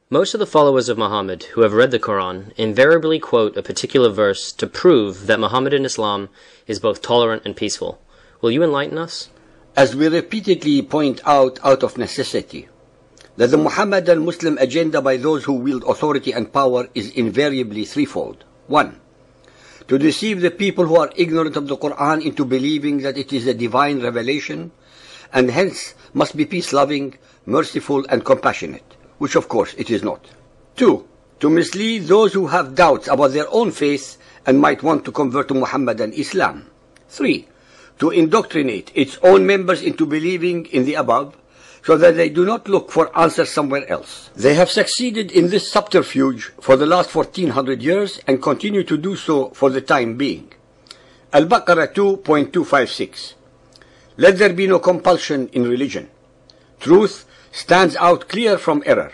Most of the followers of Muhammad who have read the Quran invariably quote a particular verse to prove that Mohammedan Islam is both tolerant and peaceful. Will you enlighten us? As we repeatedly point out of necessity, that the Muhammadan Muslim agenda by those who wield authority and power is invariably threefold. 1. To deceive the people who are ignorant of the Quran into believing that it is a divine revelation, and hence must be peace-loving, merciful, and compassionate, which of course it is not. 2. To mislead those who have doubts about their own faith and might want to convert to Muhammadan Islam. 3. To indoctrinate its own members into believing in the above, so that they do not look for answers somewhere else. They have succeeded in this subterfuge for the last 1400 years and continue to do so for the time being. Al-Baqarah 2.256. Let there be no compulsion in religion. Truth stands out clear from error.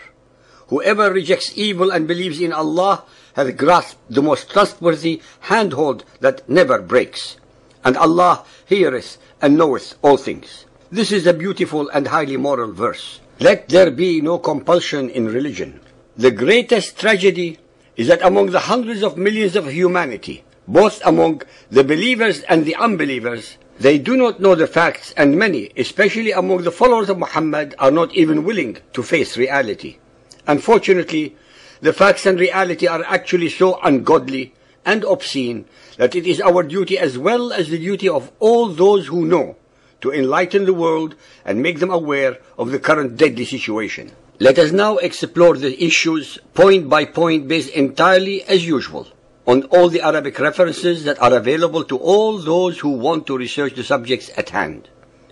Whoever rejects evil and believes in Allah has grasped the most trustworthy handhold that never breaks. And Allah heareth and knoweth all things. This is a beautiful and highly moral verse. Let there be no compulsion in religion. The greatest tragedy is that among the hundreds of millions of humanity, both among the believers and the unbelievers, they do not know the facts, and many, especially among the followers of Muhammad, are not even willing to face reality. Unfortunately, the facts and reality are actually so ungodly and obscene that it is our duty, as well as the duty of all those who know, to enlighten the world and make them aware of the current deadly situation. Let us now explore the issues point by point, based entirely, as usual, on all the Arabic references that are available to all those who want to research the subjects at hand.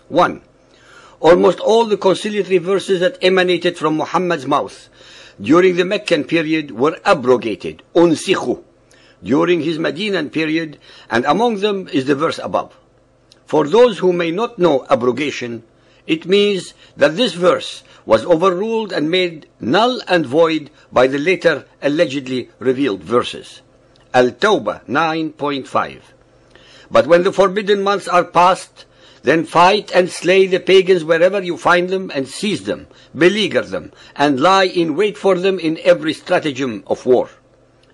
1. Almost all the conciliatory verses that emanated from Muhammad's mouth during the Meccan period were abrogated, unsikhu, during his Medinan period, and among them is the verse above. For those who may not know abrogation, it means that this verse was overruled and made null and void by the later allegedly revealed verses. Al-Tawbah 9.5. But when the forbidden months are past, then fight and slay the pagans wherever you find them, and seize them, beleaguer them, and lie in wait for them in every stratagem of war.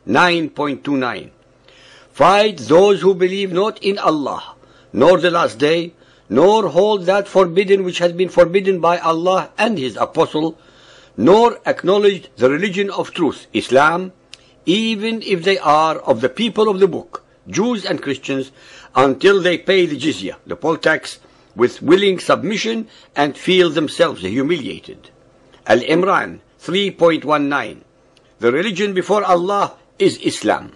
9.29. Fight those who believe not in Allah, nor the last day, nor hold that forbidden which has been forbidden by Allah and His Apostle, nor acknowledge the religion of truth, Islam, even if they are of the people of the book, Jews and Christians, until they pay the jizya, the poll tax, with willing submission and feel themselves humiliated. Al-Imran 3.19. The religion before Allah is Islam.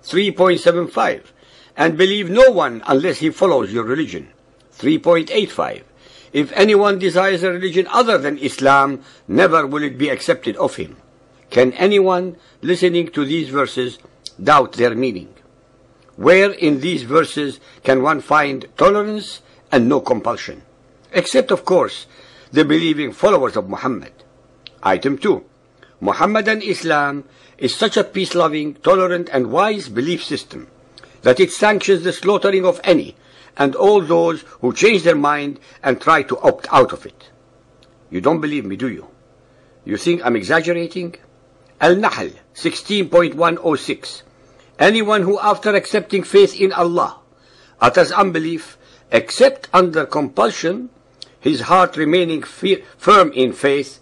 3.75. And believe no one unless he follows your religion. 3.85. If anyone desires a religion other than Islam, never will it be accepted of him. Can anyone listening to these verses doubt their meaning? Where in these verses can one find tolerance and no compulsion? Except, of course, the believing followers of Muhammad. Item 2. Muhammadan Islam is such a peace-loving, tolerant, and wise belief system that it sanctions the slaughtering of any and all those who change their mind and try to opt out of it. You don't believe me, do you? You think I'm exaggerating? Al-Nahl 16.106. Anyone who, after accepting faith in Allah, utters unbelief, except under compulsion, his heart remaining firm in faith,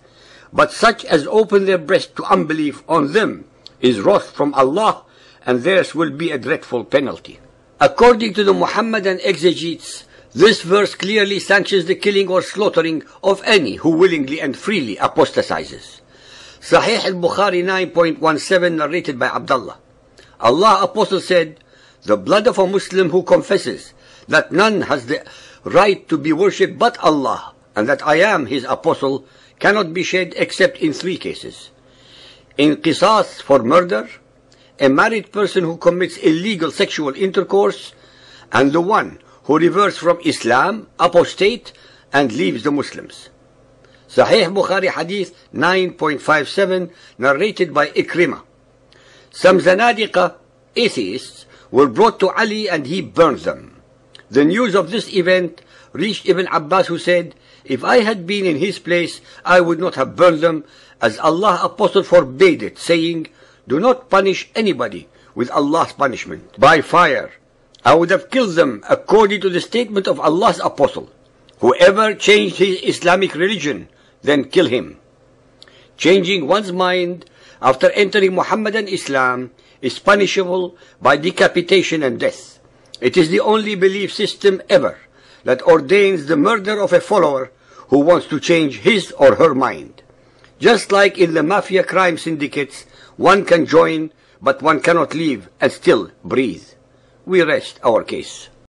but such as open their breast to unbelief, on them is wrath from Allah, and theirs will be a dreadful penalty. According to the Muhammadan exegetes, this verse clearly sanctions the killing or slaughtering of any who willingly and freely apostatizes. Sahih al-Bukhari 9.17, narrated by Abdullah. Allah Apostle said, "The blood of a Muslim who confesses that none has the right to be worshipped but Allah, and that I am his apostle, cannot be shed except in 3 cases. In qisas for murder, a married person who commits illegal sexual intercourse, and the one who reverts from Islam, apostate, and leaves the Muslims." Sahih Bukhari Hadith 9.57, narrated by Ikrimah. Some Zanadiqa, atheists, were brought to Ali and he burned them. The news of this event reached Ibn Abbas, who said, If I had been in his place, I would not have burned them, as Allah's Apostle forbade it, saying, do not punish anybody with Allah's punishment by fire. I would have killed them according to the statement of Allah's Apostle. Whoever changed his Islamic religion, then kill him. Changing one's mind after entering Muhammadan Islam is punishable by decapitation and death. It is the only belief system ever that ordains the murder of a follower who wants to change his or her mind. Just like in the mafia crime syndicates, one can join, but one cannot leave and still breathe. We rest our case.